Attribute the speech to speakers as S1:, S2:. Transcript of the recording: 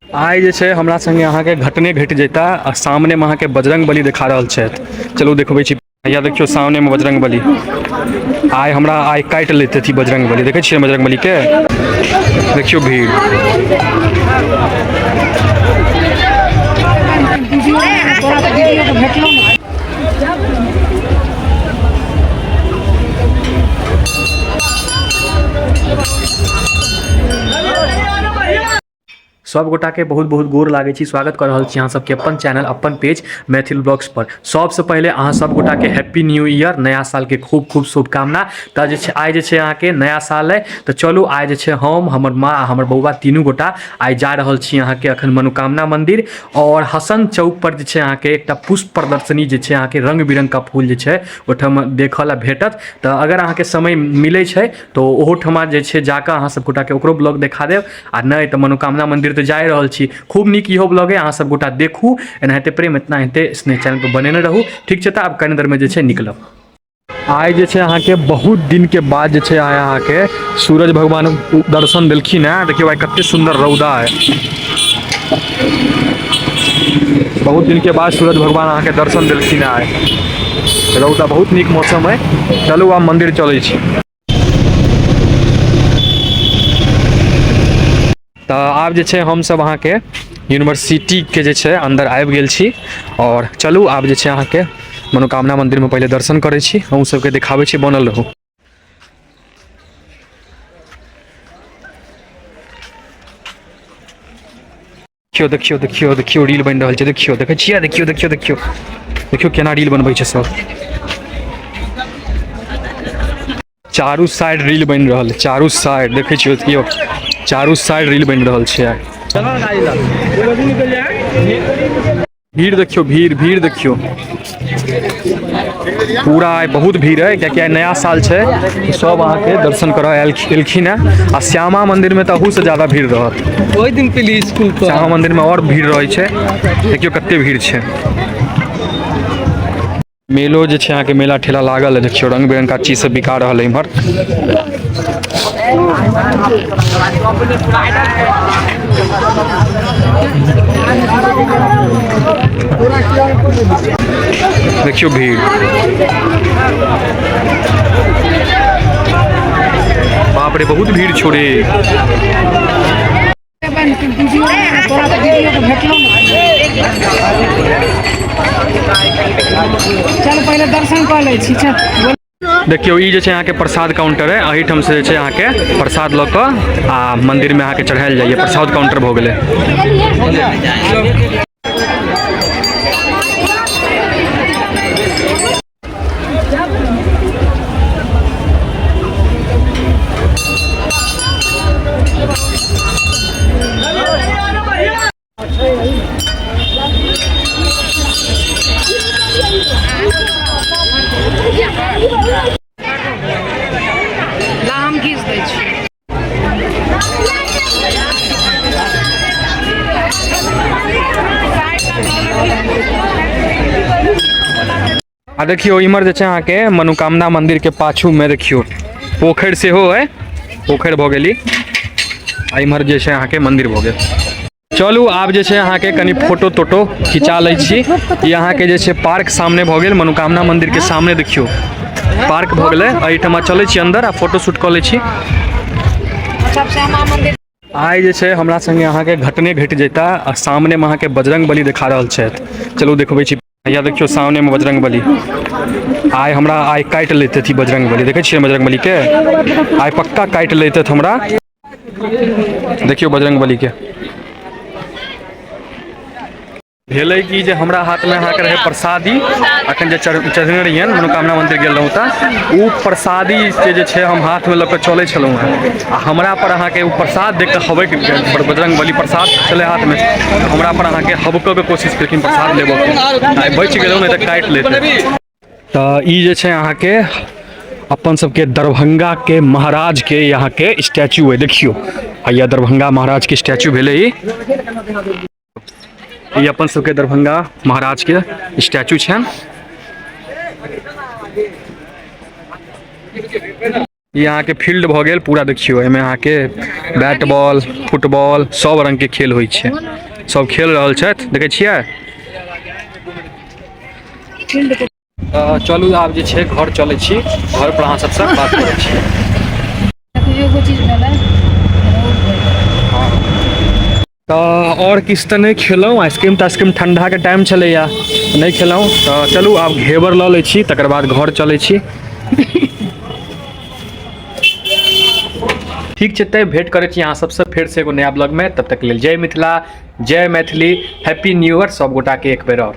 S1: आइ जे छै हमरा संगे अहाँके घटने घटि जेता आ सामने में अहाँके बजरंग बली देखा रहल छथि। चलू देखबै छी। भैया देखियो सामने में बजरंग बली आइ हमरा आइ काटि लेते थी बजरंग बली। देखै छियै बजरंग बली के, देखियो भीड़। सब गोटा के बहुत बहुत गोर लागे छी, स्वागत कर रहल छी अहाँ सबके अपन चैनल अपन पेज मैथिल ब्लॉग्स पर। सबसे पहले अहाँ सब गोटा के हैप्पी न्यू ईयर, नया साल के खूब खूब शुभकामना। त जे छै आइ जे छै अहाँ के नया साल है, तो चलू आइ जे छै हम हमर माँ आ हमर बौआ तीनू गोटा आइ जा रहल छी अहाँ के अखन मनोकामना मंदिर। और हसन चौक पर जे छै अहाँ के एकटा पुष्प प्रदर्शनी जे छै अहाँ के रंग बिरंग का फूल जे छै ओठम देखऽ ला भेटत। तो अगर अहाँ के समय मिले छै तो ओहो ठमा जे छै जाके अहाँ सब गोटा के ओकरो ब्लॉग देखा देब। आ नहीं तो मनोकामना मंदिर तो जा रहल छी। खूब नीक इहो ब्लॉग है, अहाँ सब गोटा देखू। एनाहिते प्रेम इतना हेते स्नेह चैनल पर बनेने रहू। ठीक छै, तो आब कनि देर में जे छै निकलब। आइ जे छै अहाँ के बहुत दिन के बाद जे छै आइ अहाँ के सूरज भगवान दर्शन देलखिन है। देखियो आइ कते सुंदर रौदा है। बहुत दिन के बाद सूरज भगवान अहाँ के दर्शन देलखिन है आइ। रौदा बहुत नीक मौसम है। चलू आब मंदिर चलै छी। तो आब जे छै हम सब अहाँ के यूनिवर्सिटी के जे छै अंदर आबि गेल छी। और चलू आब जे छै अहाँ के मनोकामना मंदिर में पहले दर्शन करै छी, अहूँ सबके देखाबै छी, बनल रहू। देखियो देखियो देखियो देखियो रील बनि रहल छै। देखियो देखै छियै, देखियो देखियो देखियो देखियो केना रील बनबै छै सब। चारू साइड रील बनि रहल, चारू साइड देखै छियै देखियो चारू साइड रील बनि रहल छै आइ। भीड़ देखियो, भीड़ भीड़ देखियो पूरा आइ बहुत भीड़ है। कियाकि आइ नया साल छै, सब अहाँ के दर्शन करऽ एलखिन है। आ श्यामा मंदिर में तो अहू से ज्यादा भीड़ रहत।
S2: ओहि दिन पहले स्कूल पर
S1: श्यामा मंदिर में और भीड़ रहै छै। देखियो कते भीड़ छै। मेलो जे छै अहाँ के मेला ठेला लागल है। देखियो रंग बिरंग का चीज सब बिका रहल है इम्हर। देखियो भीड़, बाप रे बहुत भीड़ छोड़े।
S3: चल पहले दर्शन कर ले छी।
S1: देखियो ई जे छै अहाँ के प्रसाद काउंटर है। एहिठाम से जे छै अहाँ के प्रसाद लऽ कऽ आ मंदिर में अहाँ के चढ़ायल जाइए। प्रसाद काउंटर भऽ गेलै।
S3: हम घीच दै छी।
S1: आ देखियो इम्हर जे छै अहाँ के मनोकामना मंदिर के पाछू में देखियो पोखरि सेहो है। पोखरि भऽ गेली आ इम्हर जे छै अहाँ के मंदिर भऽ गेल। चलू आब जे छै अहाँ के कनि फोटो तोटो खिंचा लै छी। ई अहाँ के जे छै पार्क सामने भऽ गेल। मनोकामना मंदिर के सामने देखियो पार्क भऽ गेलै। एहिठाम चलै छी अंदर आ फोटो शूट कऽ लै छी। आइ जे छै हमरा संगे अहाँ के घटने घटि जेता आ सामने में अहाँ के बजरंग बली देखा रहल छथि। चलू देखबै छी। भैया देखियो सामने में बजरंग बली आइ हमरा आइ काटि लेते थी बजरंग बली। देखै छियै बजरंग बली के, आइ पक्का काटि लेते हमरा। देखियो बजरंग बली के भेलै कि जे हमरा हाथ में अहाँ के रहे प्रसादी। अखन जे चढ़ने रहियै मनोकामना मंदिर गेल रहूँ तऽ उ प्रसादी के जे छै हम हाथ में लऽ कऽ चलै छलहुँ हेँ। आ हमरा पर अहाँ के उ प्रसाद देख कऽ हबैक बजरंग बली प्रसाद छलै हाथ में, हमरा पर अहाँ के हबकऽ के कोशिश केलखिन प्रसाद लेबऽ के। आइ बचि गेलहुँ नहि तऽ काटि लेतै। तऽ ई जे छै अहाँ के अपन सबके दरभंगा के महाराज के यहाँ के स्टैचू है। देखियो हैया दरभंगा महाराज के स्टैचू भेलै। ई अपन सबके दरभंगा महाराज के स्टैचू छनि। ये यहाँ के फील्ड भऽ गेल पूरा, देखियो एहिमे यहाँ के बैट बॉल फुटबॉल सब रंग के खेल होइ छै, सब खेल रहल छथि, देखै छियै। चलू आब जे छै घर चलै छी, घर पर अहाँ सबसँ बात करै छी।
S3: एगो चीज भेलै
S1: तऽ और किछु तऽ नहि खेलहुँ, आइसक्रीम ताइसक्रीम ठंडा के टाइम छलैया नहीं खेलहुँ। तऽ चलू आब घेवर लऽ लै छी, तकर बाद घर चलै छी। ठीक छै, तै भेंट करै छी अहाँ सबसँ फेर से एगो नया ब्लॉग में। तब तक लेल जय मिथिला, जय मैथिली, हैप्पी न्यू ईयर सब गोटा के एक बेर और।